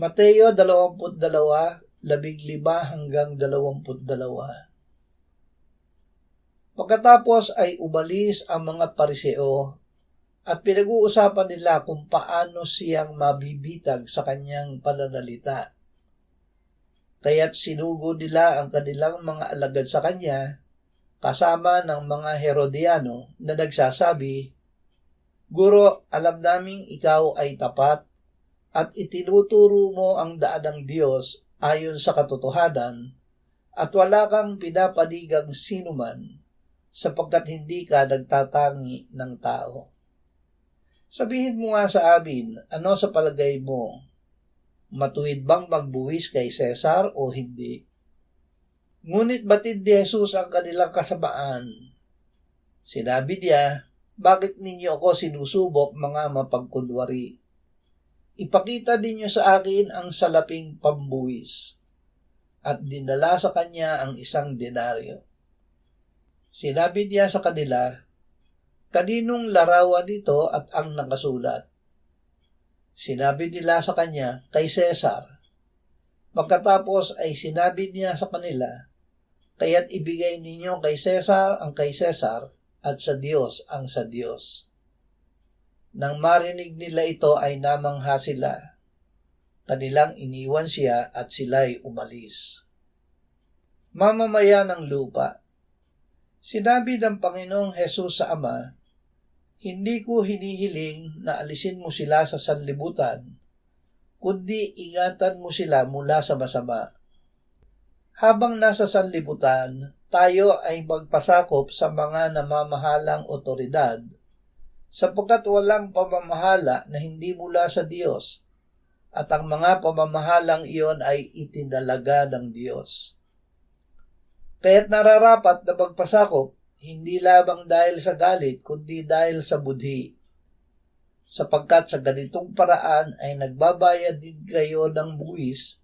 Mateo 22:15-22. Pagkatapos ay umalis ang mga Pariseo at pinag-uusapan nila kung paano siyang mabibitag sa kanyang pananalita. Kaya't sinugo nila ang kanilang mga alagad sa kanya kasama ng mga Herodiano na nagsasabi, "Guro, alam naming ikaw ay tapat at itinuturo mo ang daan ng Diyos ayon sa katotohanan at wala kang pinapanigang sinuman sapagkat hindi ka nagtatangi ng tao. Sabihin mo nga sa amin, ano sa palagay mo? Matuwid bang magbuwis kay Cesar o hindi?" Ngunit batid ni Jesus ang kanilang kasamaan. Sinabi niya, "Bakit ninyo ako sinusubok, mga mapagkunwari? Ipakita ninyo sa akin ang salaping pambuwis." At dinala sa kanya ang 1 denaryo. Sinabi niya sa kanila, "Kaninong larawan ito at ang nakasulat?" Sinabi nila sa kanya, "Kay Cesar." Pagkatapos ay sinabi niya sa kanila, "Kaya't ibigay ninyo kay Cesar ang kay Cesar at sa Diyos ang sa Diyos." Nang marinig nila ito ay namangha sila. Kanilang iniwan siya at sila'y umalis. Mamamaya ng lupa. Sinabi ng Panginoong Hesus sa Ama, "Hindi ko hinihiling na alisin mo sila sa sanlibutan, kundi ingatan mo sila mula sa masama." Habang nasa sanlibutan, tayo ay magpasakop sa mga namamahalang otoridad, sapagkat walang pamamahala na hindi mula sa Diyos, at ang mga pamamahalang iyon ay itinalaga ng Diyos. Kaya't nararapat na magpasakop, hindi lamang dahil sa galit, kundi dahil sa budhi, sapagkat sa ganitong paraan ay nagbabayad din kayo ng buwis,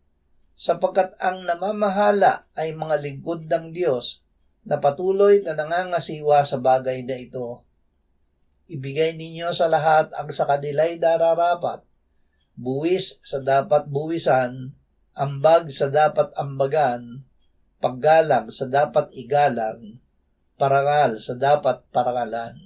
sapagkat ang namamahala ay mga lingkod ng Diyos na patuloy na nangangasiwa sa bagay na ito. Ibigay ninyo sa lahat ang sa kanila'y nararapat, buwis sa dapat buwisan, ambag sa dapat ambagan, paggalang sa dapat igalang, parangal sa dapat parangalan.